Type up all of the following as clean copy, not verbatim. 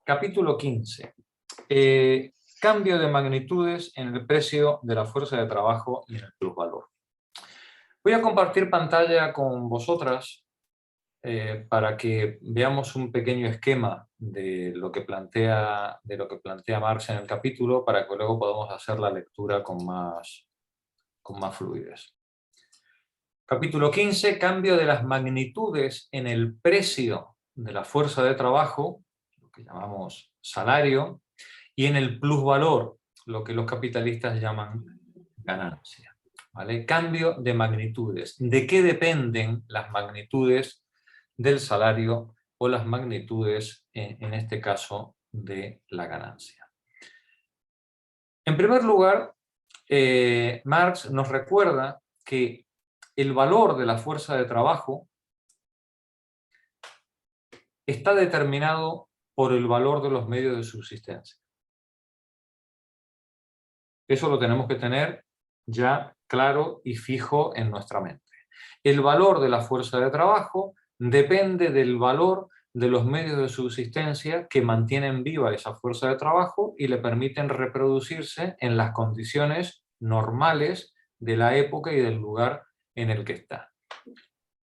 Capítulo 15. Cambio de magnitudes en el precio de la fuerza de trabajo y en el plusvalor. Voy a compartir pantalla con vosotras para que veamos un pequeño esquema de lo que plantea Marx en el capítulo, para que luego podamos hacer la lectura con más fluidez. Capítulo 15, cambio de las magnitudes en el precio de la fuerza de trabajo, lo que llamamos salario, y en el plusvalor, lo que los capitalistas llaman ganancia. ¿Vale? Cambio de magnitudes. ¿De qué dependen las magnitudes del salario o las magnitudes, en este caso, de la ganancia? En primer lugar, Marx nos recuerda que el valor de la fuerza de trabajo está determinado por el valor de los medios de subsistencia. Eso lo tenemos que tener ya claro y fijo en nuestra mente. El valor de la fuerza de trabajo depende del valor de los medios de subsistencia que mantienen viva esa fuerza de trabajo y le permiten reproducirse en las condiciones normales de la época y del lugar en el que está.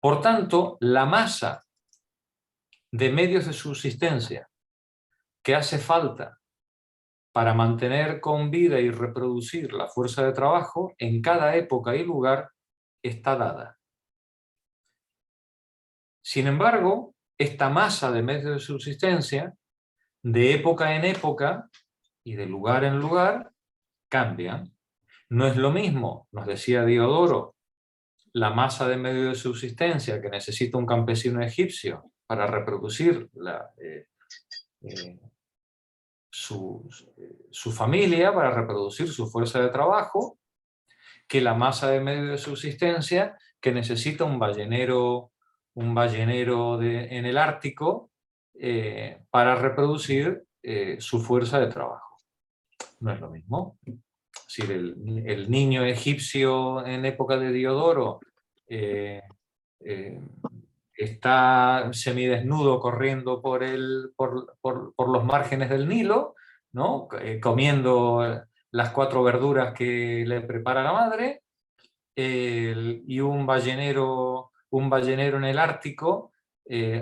Por tanto, la masa de medios de subsistencia que hace falta para mantener con vida y reproducir la fuerza de trabajo en cada época y lugar está dada. Sin embargo, esta masa de medios de subsistencia, de época en época y de lugar en lugar, cambia. No es lo mismo, nos decía Diodoro, la masa de medios de subsistencia que necesita un campesino egipcio para reproducir su familia, para reproducir su fuerza de trabajo, que la masa de medios de subsistencia que necesita un ballenero en el Ártico para reproducir su fuerza de trabajo. No es lo mismo. Es decir, el niño egipcio en época de Diodoro está semidesnudo corriendo por los márgenes del Nilo, ¿no? Comiendo las 4 verduras que le prepara la madre, y un ballenero en el Ártico,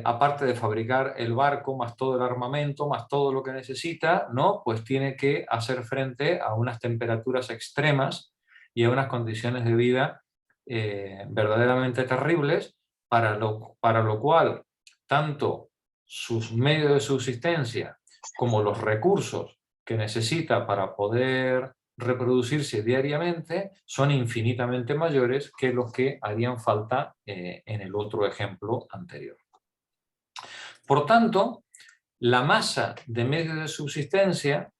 aparte de fabricar el barco, más todo el armamento, más todo lo que necesita, ¿no? Pues tiene que hacer frente a unas temperaturas extremas y a unas condiciones de vida verdaderamente terribles, para lo cual tanto sus medios de subsistencia como los recursos que necesita para poder reproducirse diariamente son infinitamente mayores que los que harían falta en el otro ejemplo anterior. Por tanto, la masa de medios de subsistencia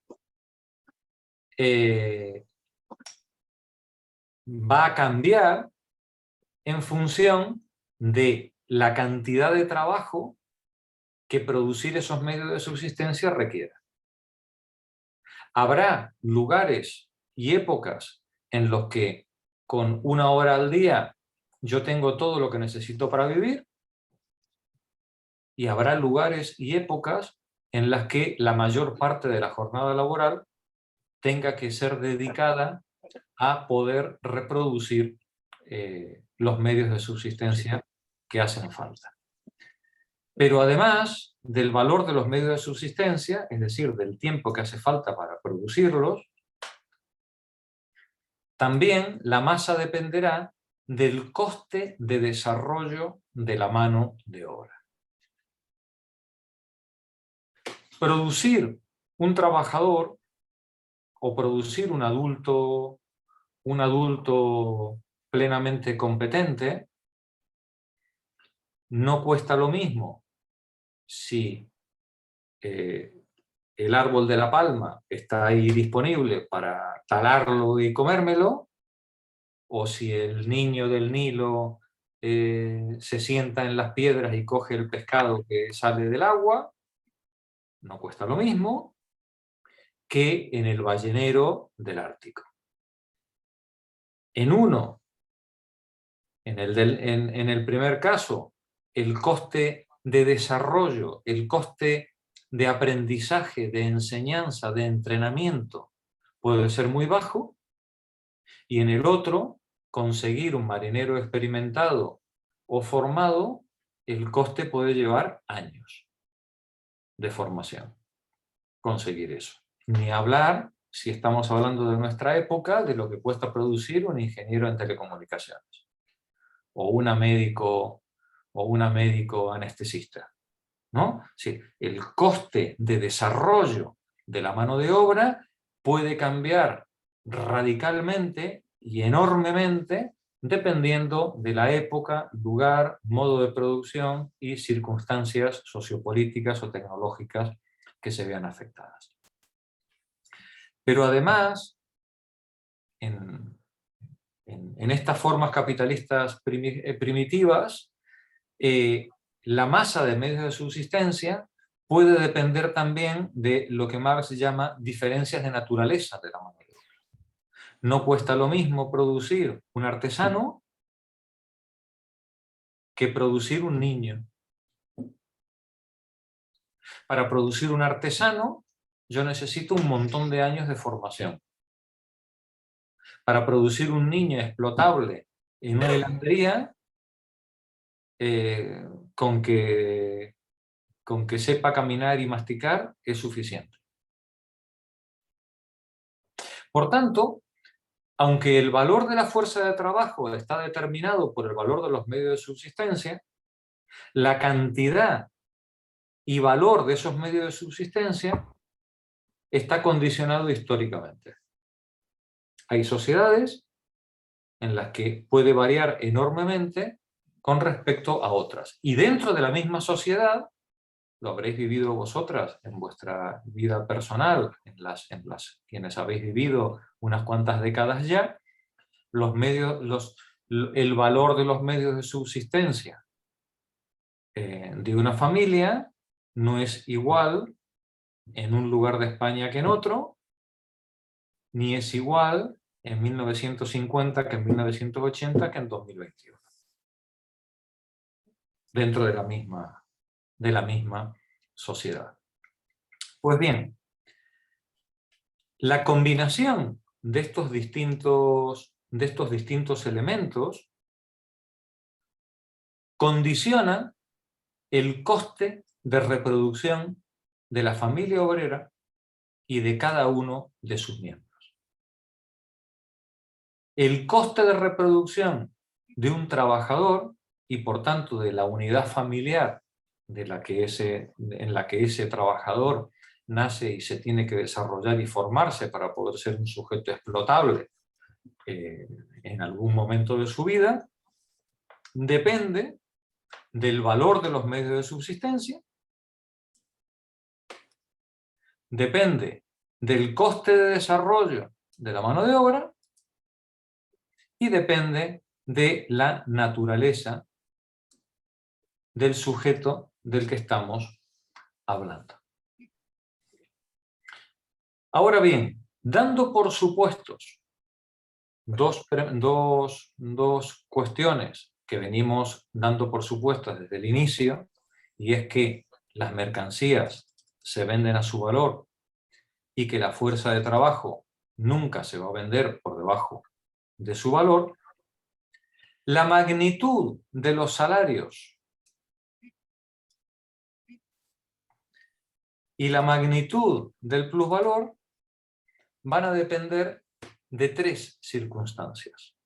va a cambiar en función de la cantidad de trabajo que producir esos medios de subsistencia requiera. Habrá lugares y épocas en los que con 1 hora al día yo tengo todo lo que necesito para vivir, y habrá lugares y épocas en las que la mayor parte de la jornada laboral tenga que ser dedicada a poder reproducir los medios de subsistencia que hacen falta. Pero además del valor de los medios de subsistencia, es decir, del tiempo que hace falta para producirlos, también la masa dependerá del coste de desarrollo de la mano de obra. Producir un trabajador o producir un adulto plenamente competente no cuesta lo mismo si el árbol de la palma está ahí disponible para talarlo y comérmelo, o si el niño del Nilo se sienta en las piedras y coge el pescado que sale del agua. No cuesta lo mismo que en el ballenero del Ártico. En el primer caso, el coste de desarrollo, el coste de aprendizaje, de enseñanza, de entrenamiento puede ser muy bajo, y en el otro, conseguir un marinero experimentado o formado, el coste puede llevar años de formación, conseguir eso. Ni hablar, si estamos hablando de nuestra época, de lo que cuesta producir un ingeniero en telecomunicaciones, o una médico anestesista, ¿no? Sí, el coste de desarrollo de la mano de obra puede cambiar radicalmente y enormemente dependiendo de la época, lugar, modo de producción y circunstancias sociopolíticas o tecnológicas que se vean afectadas. Pero además, en estas formas capitalistas primitivas, la masa de medios de subsistencia puede depender también de lo que Marx llama diferencias de naturaleza de la mano de obra. No cuesta lo mismo producir un artesano que producir un niño. Para producir un artesano, yo necesito un montón de años de formación. Para producir un niño explotable en una hilandería, con que sepa caminar y masticar es suficiente. Por tanto, aunque el valor de la fuerza de trabajo está determinado por el valor de los medios de subsistencia, la cantidad y valor de esos medios de subsistencia está condicionado históricamente. Hay sociedades en las que puede variar enormemente con respecto a otras. Y dentro de la misma sociedad, lo habréis vivido vosotras en vuestra vida personal, quienes habéis vivido unas cuantas décadas ya, el valor de los medios de subsistencia de una familia no es igual en un lugar de España que en otro, ni es igual en 1950 que en 1980 que en 2021. Dentro de la misma sociedad. Pues bien, la combinación de estos distintos elementos condiciona el coste de reproducción de la familia obrera y de cada uno de sus miembros. El coste de reproducción de un trabajador y por tanto de la unidad familiar en la que ese trabajador nace y se tiene que desarrollar y formarse para poder ser un sujeto explotable en algún momento de su vida, depende del valor de los medios de subsistencia, depende del coste de desarrollo de la mano de obra y depende de la naturaleza del sujeto del que estamos hablando. Ahora bien, dando por supuestos dos cuestiones que venimos dando por supuestas desde el inicio, y es que las mercancías se venden a su valor y que la fuerza de trabajo nunca se va a vender por debajo de su valor, la magnitud de los salarios y la magnitud del plusvalor van a depender de tres circunstancias.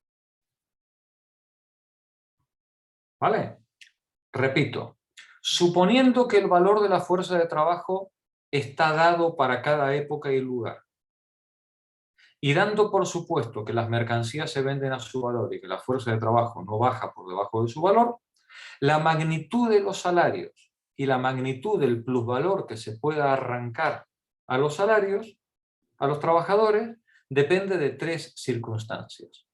¿Vale? Repito, suponiendo que el valor de la fuerza de trabajo está dado para cada época y lugar, y dando por supuesto que las mercancías se venden a su valor y que la fuerza de trabajo no baja por debajo de su valor, la magnitud de los salarios y la magnitud del plusvalor que se pueda arrancar a los salarios, a los trabajadores, depende de tres circunstancias.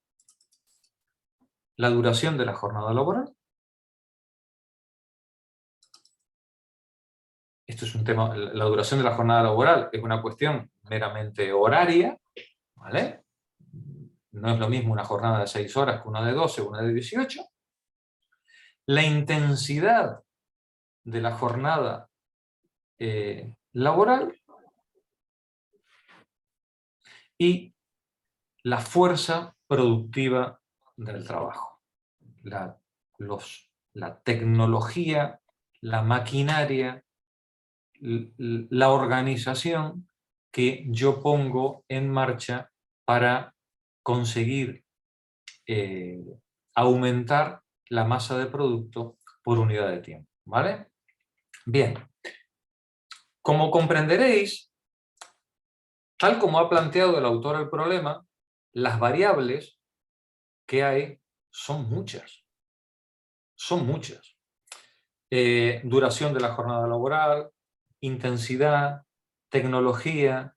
La duración de la jornada laboral. Esto es un tema, la duración de la jornada laboral es una cuestión meramente horaria, ¿vale? No es lo mismo una jornada de 6 horas que una de 12 o una de 18. La intensidad de la jornada laboral y la fuerza productiva del trabajo. La tecnología, la maquinaria, la organización que yo pongo en marcha para conseguir aumentar la masa de producto por unidad de tiempo. ¿Vale? Bien. Como comprenderéis, tal como ha planteado el autor el problema, las variables que hay son muchas. Son muchas. Duración de la jornada laboral, intensidad, tecnología,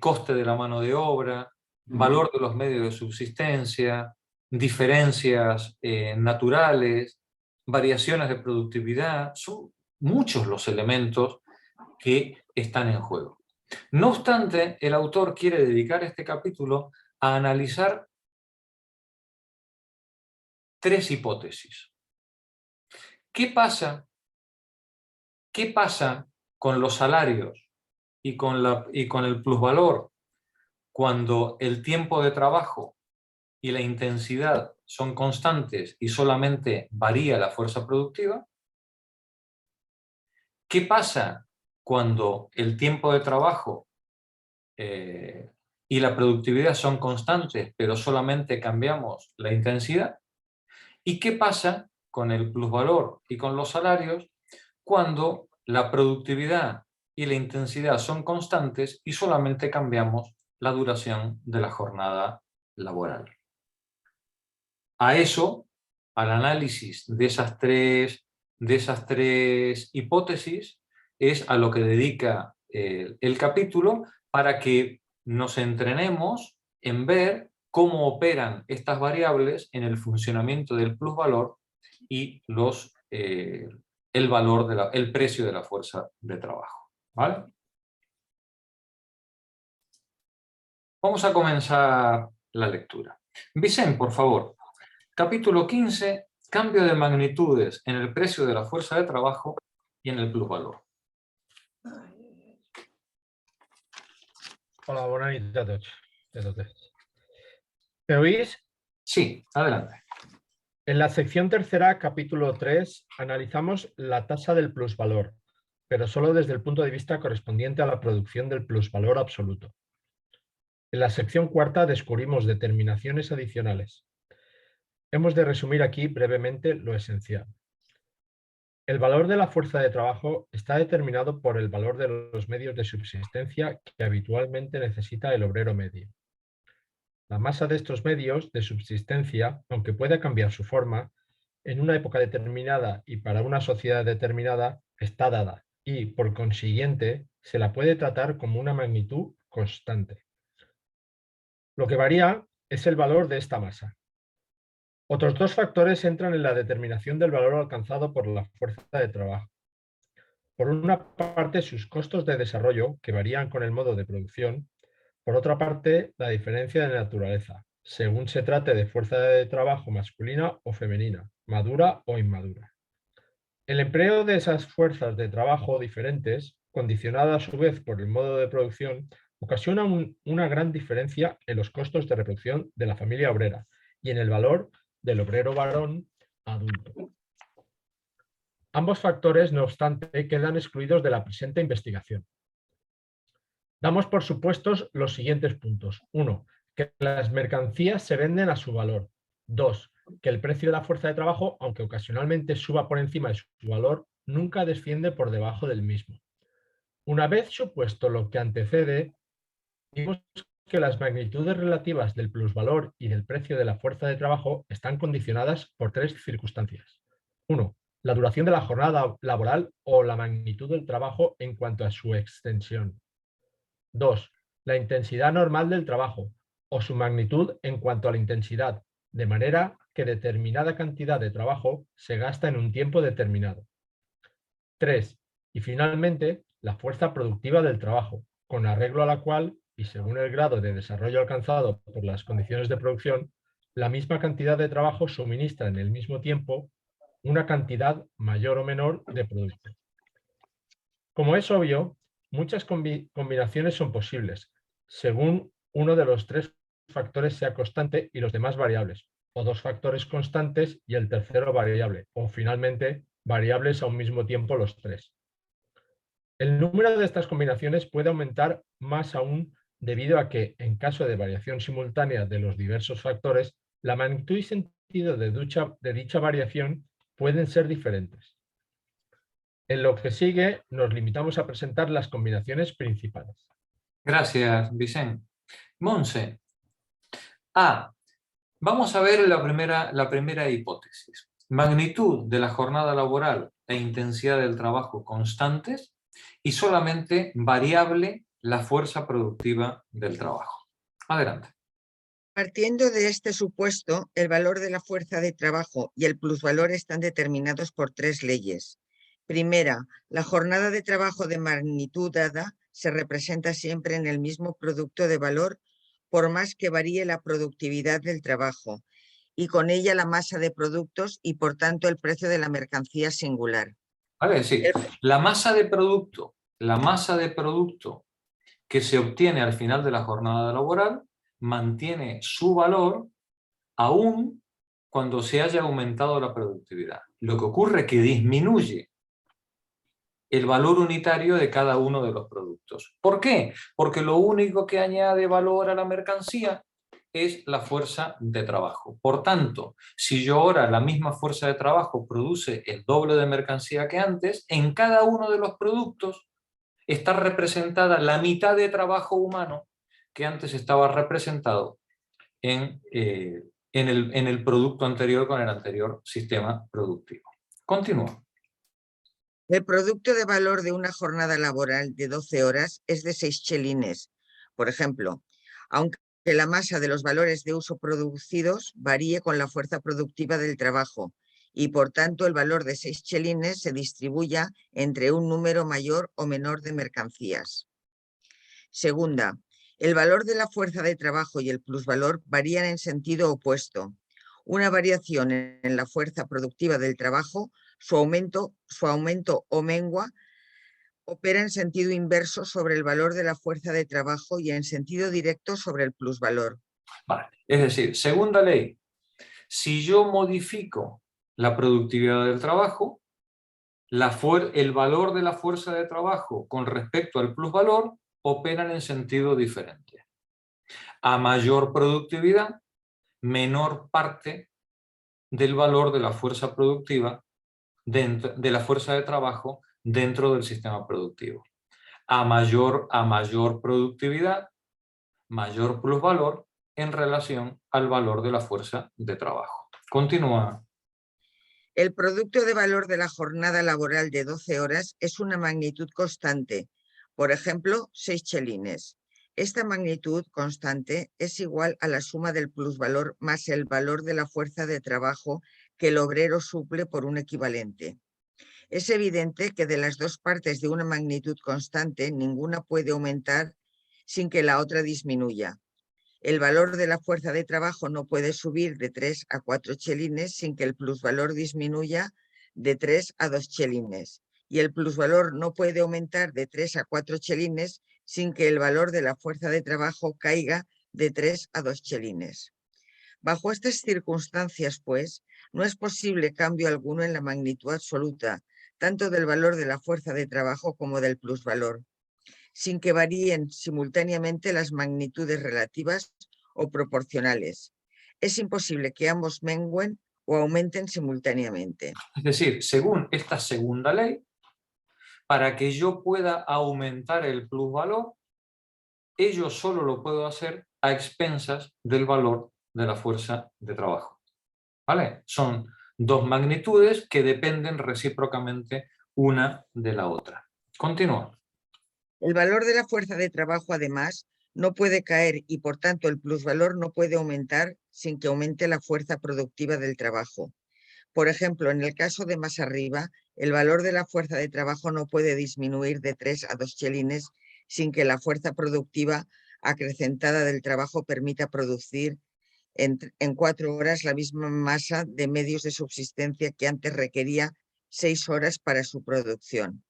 coste de la mano de obra, valor de los medios de subsistencia, diferencias naturales, variaciones de productividad. Son muchos los elementos que están en juego. No obstante, el autor quiere dedicar este capítulo a analizar tres hipótesis. ¿Qué pasa con los salarios y con el plusvalor cuando el tiempo de trabajo y la intensidad son constantes y solamente varía la fuerza productiva? ¿Qué pasa cuando el tiempo de trabajo y la productividad son constantes, pero solamente cambiamos la intensidad? ¿Y qué pasa con el plusvalor y con los salarios cuando la productividad y la intensidad son constantes y solamente cambiamos la duración de la jornada laboral? A eso, al análisis de esas tres hipótesis, es a lo que dedica el capítulo, para que nos entrenemos en ver cómo operan estas variables en el funcionamiento del plusvalor y el precio de la fuerza de trabajo. ¿Vale? Vamos a comenzar la lectura. Vicente, por favor. Capítulo 15, cambio de magnitudes en el precio de la fuerza de trabajo y en el plusvalor. Hola, bona nit a tots i a totes. ¿Me oís? Sí, adelante. En la sección tercera, capítulo 3, analizamos la tasa del plusvalor, pero solo desde el punto de vista correspondiente a la producción del plusvalor absoluto. En la sección cuarta descubrimos determinaciones adicionales. Hemos de resumir aquí brevemente lo esencial. El valor de la fuerza de trabajo está determinado por el valor de los medios de subsistencia que habitualmente necesita el obrero medio. La masa de estos medios de subsistencia, aunque pueda cambiar su forma, en una época determinada y para una sociedad determinada, está dada y, por consiguiente, se la puede tratar como una magnitud constante. Lo que varía es el valor de esta masa. Otros dos factores entran en la determinación del valor alcanzado por la fuerza de trabajo. Por una parte, sus costos de desarrollo, que varían con el modo de producción. Por otra parte, la diferencia de naturaleza, según se trate de fuerza de trabajo masculina o femenina, madura o inmadura. El empleo de esas fuerzas de trabajo diferentes, condicionada a su vez por el modo de producción, ocasiona una gran diferencia en los costos de reproducción de la familia obrera y en el valor del obrero varón adulto. Ambos factores, no obstante, quedan excluidos de la presente investigación. Damos por supuestos los siguientes puntos. 1. Que las mercancías se venden a su valor. 2. Que el precio de la fuerza de trabajo, aunque ocasionalmente suba por encima de su valor, nunca desciende por debajo del mismo. Una vez supuesto lo que antecede, vimos que las magnitudes relativas del plusvalor y del precio de la fuerza de trabajo están condicionadas por tres circunstancias. 1. La duración de la jornada laboral o la magnitud del trabajo en cuanto a su extensión. 2. La intensidad normal del trabajo o su magnitud en cuanto a la intensidad, de manera que determinada cantidad de trabajo se gasta en un tiempo determinado. 3. Y finalmente, la fuerza productiva del trabajo, con arreglo a la cual, y según el grado de desarrollo alcanzado por las condiciones de producción, la misma cantidad de trabajo suministra en el mismo tiempo una cantidad mayor o menor de producto. Como es obvio, Muchas combinaciones son posibles, según uno de los tres factores sea constante y los demás variables, o dos factores constantes y el tercero variable, o finalmente variables a un mismo tiempo los tres. El número de estas combinaciones puede aumentar más aún debido a que, en caso de variación simultánea de los diversos factores, la magnitud y sentido de dicha variación pueden ser diferentes. En lo que sigue, nos limitamos a presentar las combinaciones principales. Gracias, Vicente. Monse. Vamos a ver la primera hipótesis. Magnitud de la jornada laboral e intensidad del trabajo constantes y solamente variable la fuerza productiva del trabajo. Adelante. Partiendo de este supuesto, el valor de la fuerza de trabajo y el plusvalor están determinados por tres leyes. Primera, la jornada de trabajo de magnitud dada se representa siempre en el mismo producto de valor, por más que varíe la productividad del trabajo, y con ella la masa de productos y por tanto el precio de la mercancía singular. Vale, sí. La masa de producto que se obtiene al final de la jornada laboral mantiene su valor aún cuando se haya aumentado la productividad. Lo que ocurre es que disminuye el valor unitario de cada uno de los productos. ¿Por qué? Porque lo único que añade valor a la mercancía es la fuerza de trabajo. Por tanto, si yo ahora la misma fuerza de trabajo produce el doble de mercancía que antes, en cada uno de los productos está representada la mitad de trabajo humano que antes estaba representado en el producto anterior con el anterior sistema productivo. Continúa. El producto de valor de una jornada laboral de 12 horas es de 6 chelines. Por ejemplo, aunque la masa de los valores de uso producidos varíe con la fuerza productiva del trabajo y por tanto el valor de 6 chelines se distribuya entre un número mayor o menor de mercancías. Segunda, el valor de la fuerza de trabajo y el plusvalor varían en sentido opuesto. Una variación en la fuerza productiva del trabajo, su aumento o mengua opera en sentido inverso sobre el valor de la fuerza de trabajo y en sentido directo sobre el plusvalor. Vale. Es decir, segunda ley, si yo modifico la productividad del trabajo, el valor de la fuerza de trabajo con respecto al plusvalor operan en sentido diferente. A mayor productividad, menor parte del valor de la fuerza productiva de la fuerza de trabajo dentro del sistema productivo. A mayor productividad, mayor plusvalor en relación al valor de la fuerza de trabajo. Continúa. El producto de valor de la jornada laboral de 12 horas es una magnitud constante, por ejemplo, 6 chelines. Esta magnitud constante es igual a la suma del plusvalor más el valor de la fuerza de trabajo que el obrero suple por un equivalente. Es evidente que de las dos partes de una magnitud constante, ninguna puede aumentar sin que la otra disminuya. El valor de la fuerza de trabajo no puede subir de 3 a 4 chelines sin que el plusvalor disminuya de 3 a 2 chelines. Y el plusvalor no puede aumentar de 3 a 4 chelines sin que el valor de la fuerza de trabajo caiga de 3 a 2 chelines. Bajo estas circunstancias, pues, no es posible cambio alguno en la magnitud absoluta, tanto del valor de la fuerza de trabajo como del plusvalor, sin que varíen simultáneamente las magnitudes relativas o proporcionales. Es imposible que ambos mengüen o aumenten simultáneamente. Es decir, según esta segunda ley, para que yo pueda aumentar el plusvalor, ello solo lo puedo hacer a expensas del valor de la fuerza de trabajo. ¿Vale? Son dos magnitudes que dependen recíprocamente una de la otra. Continúa. El valor de la fuerza de trabajo, además, no puede caer y, por tanto, el plusvalor no puede aumentar sin que aumente la fuerza productiva del trabajo. Por ejemplo, en el caso de más arriba, el valor de la fuerza de trabajo no puede disminuir de 3 a 2 chelines sin que la fuerza productiva acrecentada del trabajo permita producir en 4 horas la misma masa de medios de subsistencia que antes requería 6 horas para su producción.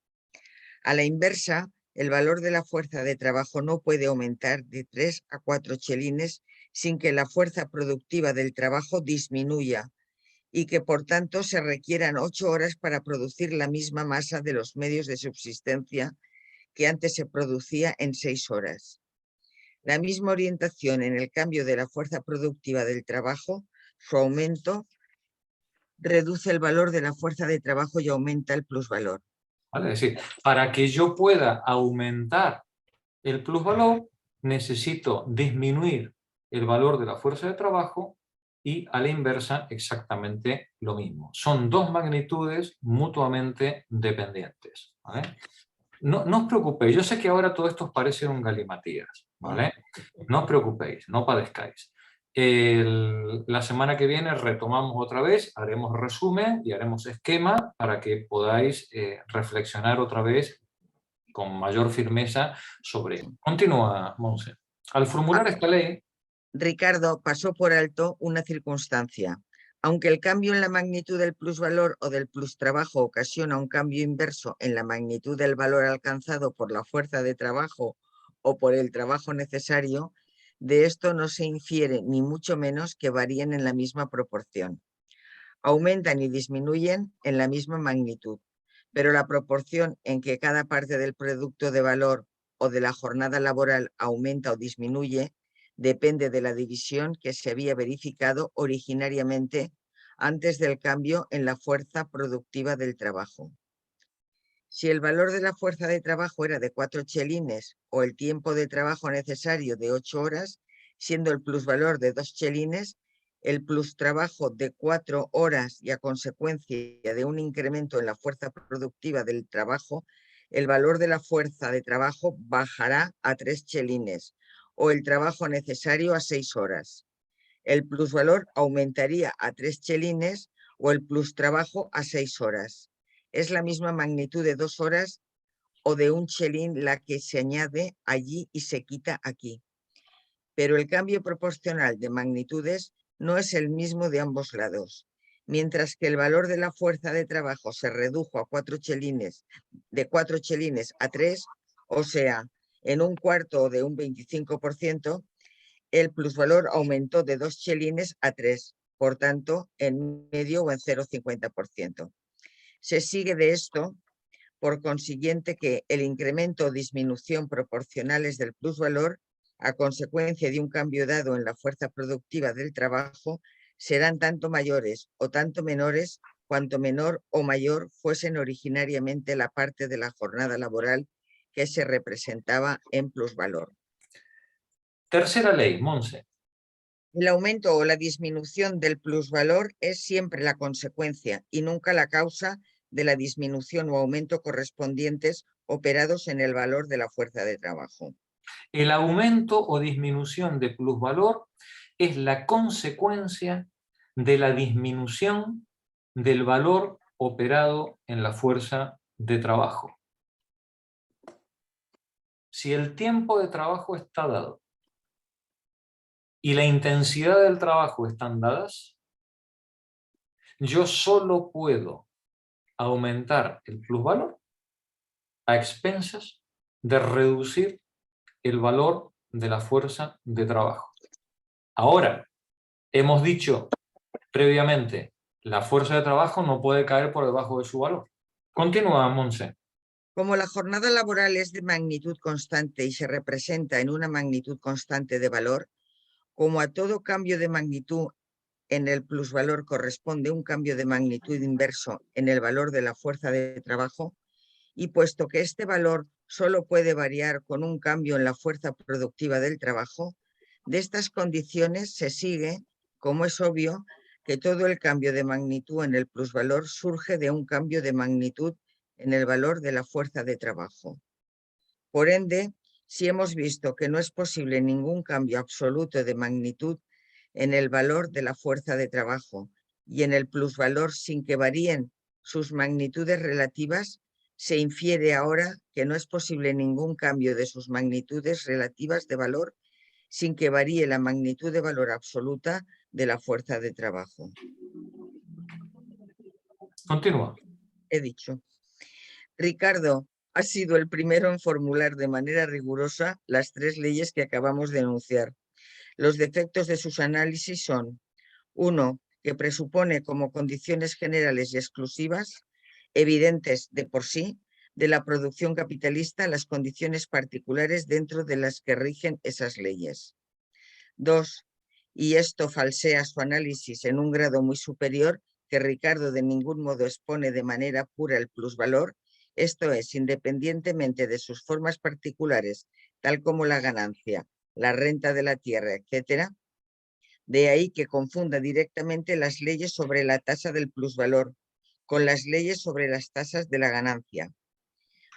A la inversa, el valor de la fuerza de trabajo no puede aumentar de 3 a 4 chelines sin que la fuerza productiva del trabajo disminuya y que por tanto se requieran 8 horas para producir la misma masa de los medios de subsistencia que antes se producía en 6 horas. La misma orientación en el cambio de la fuerza productiva del trabajo, su aumento, reduce el valor de la fuerza de trabajo y aumenta el plusvalor. ¿Vale? Es decir, para que yo pueda aumentar el plusvalor, necesito disminuir el valor de la fuerza de trabajo y a la inversa exactamente lo mismo. Son dos magnitudes mutuamente dependientes, ¿vale? No os preocupéis, yo sé que ahora todo esto os parece un galimatías, ¿vale? No os preocupéis, no padezcáis. La semana que viene retomamos otra vez, haremos resumen y haremos esquema para que podáis reflexionar otra vez con mayor firmeza sobre ello. Continúa, Monse. Al formular esta ley... Ricardo pasó por alto una circunstancia. Aunque el cambio en la magnitud del plusvalor o del plustrabajo ocasiona un cambio inverso en la magnitud del valor alcanzado por la fuerza de trabajo o por el trabajo necesario, de esto no se infiere ni mucho menos que varíen en la misma proporción. Aumentan y disminuyen en la misma magnitud, pero la proporción en que cada parte del producto de valor o de la jornada laboral aumenta o disminuye depende de la división que se había verificado originariamente antes del cambio en la fuerza productiva del trabajo. Si el valor de la fuerza de trabajo era de 4 chelines o el tiempo de trabajo necesario de 8 horas, siendo el plusvalor de 2 chelines, el plustrabajo de 4 horas y a consecuencia de un incremento en la fuerza productiva del trabajo, el valor de la fuerza de trabajo bajará a 3 chelines o el trabajo necesario a 6 horas. El plusvalor aumentaría a 3 chelines o el plustrabajo a 6 horas. Es la misma magnitud de 2 horas o de un chelín la que se añade allí y se quita aquí. Pero el cambio proporcional de magnitudes no es el mismo de ambos lados. Mientras que el valor de la fuerza de trabajo se redujo a 4 chelines, de 4 chelines a 3, o sea, en un cuarto o de un 25%, el plusvalor aumentó de 2 chelines a 3, por tanto, en medio o en 0,50%. Se sigue de esto, por consiguiente, que el incremento o disminución proporcionales del plusvalor, a consecuencia de un cambio dado en la fuerza productiva del trabajo, serán tanto mayores o tanto menores cuanto menor o mayor fuesen originariamente la parte de la jornada laboral que se representaba en plusvalor. Tercera ley, Monse. El aumento o la disminución del plusvalor es siempre la consecuencia y nunca la causa de la disminución o aumento correspondientes operados en el valor de la fuerza de trabajo. El aumento o disminución de plusvalor es la consecuencia de la disminución del valor operado en la fuerza de trabajo. Si el tiempo de trabajo está dado y la intensidad del trabajo están dadas, yo solo puedo aumentar el plusvalor a expensas de reducir el valor de la fuerza de trabajo. Ahora, hemos dicho previamente, la fuerza de trabajo no puede caer por debajo de su valor. Continúa, Monse. Como la jornada laboral es de magnitud constante y se representa en una magnitud constante de valor, como a todo cambio de magnitud en el plusvalor corresponde un cambio de magnitud inverso en el valor de la fuerza de trabajo, y puesto que este valor solo puede variar con un cambio en la fuerza productiva del trabajo, de estas condiciones se sigue, como es obvio, que todo el cambio de magnitud en el plusvalor surge de un cambio de magnitud en el valor de la fuerza de trabajo. Por ende, si hemos visto que no es posible ningún cambio absoluto de magnitud en el valor de la fuerza de trabajo y en el plusvalor sin que varíen sus magnitudes relativas, se infiere ahora que no es posible ningún cambio de sus magnitudes relativas de valor sin que varíe la magnitud de valor absoluta de la fuerza de trabajo. Continúa. He dicho. Ricardo ha sido el primero en formular de manera rigurosa las 3 leyes que acabamos de enunciar. Los defectos de sus análisis son: 1, que presupone como condiciones generales y exclusivas, evidentes de por sí, de la producción capitalista las condiciones particulares dentro de las que rigen esas leyes. 2, y esto falsea su análisis en un grado muy superior, que Ricardo de ningún modo expone de manera pura el plusvalor, esto es, independientemente de sus formas particulares, tal como la ganancia, la renta de la tierra, etc. De ahí que confunda directamente las leyes sobre la tasa del plusvalor con las leyes sobre las tasas de la ganancia.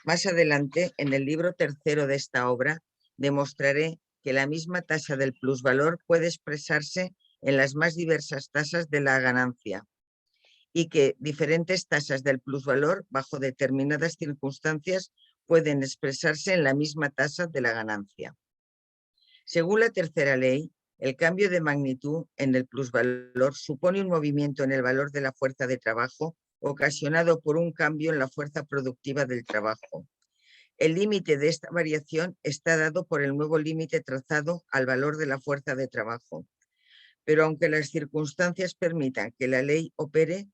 Más adelante, en el libro tercero de esta obra, demostraré que la misma tasa del plusvalor puede expresarse en las más diversas tasas de la ganancia y que diferentes tasas del plusvalor, bajo determinadas circunstancias, pueden expresarse en la misma tasa de la ganancia. Según la tercera ley, el cambio de magnitud en el plusvalor supone un movimiento en el valor de la fuerza de trabajo ocasionado por un cambio en la fuerza productiva del trabajo. El límite de esta variación está dado por el nuevo límite trazado al valor de la fuerza de trabajo. Pero aunque las circunstancias permitan que la ley opere,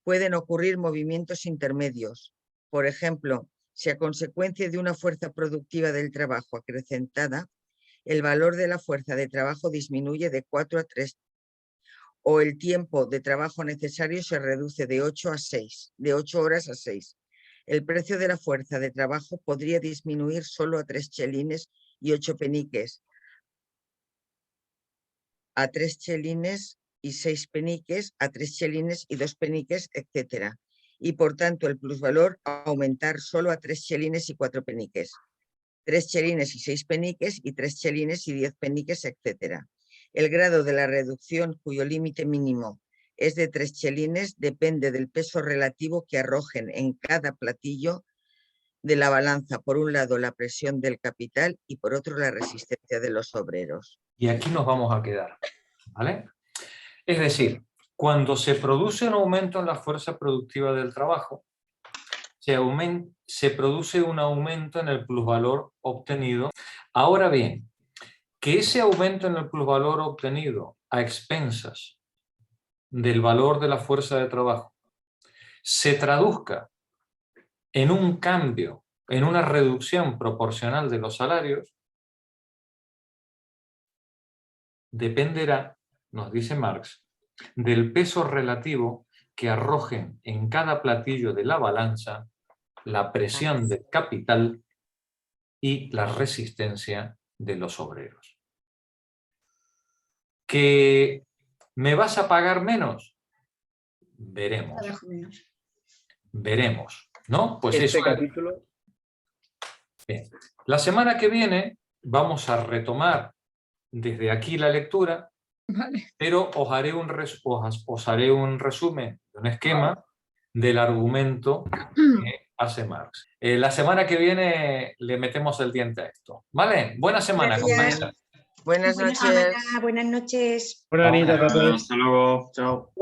pueden ocurrir movimientos intermedios. Por ejemplo, si a consecuencia de una fuerza productiva del trabajo acrecentada, el valor de la fuerza de trabajo disminuye de 4 a 3, o el tiempo de trabajo necesario se reduce de 8 horas a 6. El precio de la fuerza de trabajo podría disminuir solo a 3 chelines y 8 peniques, a 3 chelines y 6 peniques, a 3 chelines y 2 peniques, etc. Y por tanto el plusvalor aumentar solo a 3 chelines y 4 peniques. 3 chelines y 6 peniques y 3 chelines y 10 peniques, etc. El grado de la reducción, cuyo límite mínimo es de 3 chelines, depende del peso relativo que arrojen en cada platillo de la balanza, por un lado la presión del capital y por otro la resistencia de los obreros. Y aquí nos vamos a quedar, ¿vale? Es decir, cuando se produce un aumento en la fuerza productiva del trabajo, se produce un aumento en el plusvalor obtenido. Ahora bien, que ese aumento en el plusvalor obtenido a expensas del valor de la fuerza de trabajo se traduzca en un cambio, en una reducción proporcional de los salarios, dependerá, nos dice Marx, del peso relativo que arrojen en cada platillo de la balanza la presión del capital y la resistencia de los obreros. ¿Que me vas a pagar menos? Veremos. Veremos, ¿no? Pues Este eso capítulo... Bien. La semana que viene vamos a retomar desde aquí la lectura, Vale. pero os haré un resumen, un esquema del argumento que hace Marx. La semana que viene le metemos el diente a esto. ¿Vale? Buena semana, Gracias. compañeras. Buenas Buena noches. semana, buenas noches. Buenas noches a todos. Hasta luego. Chao.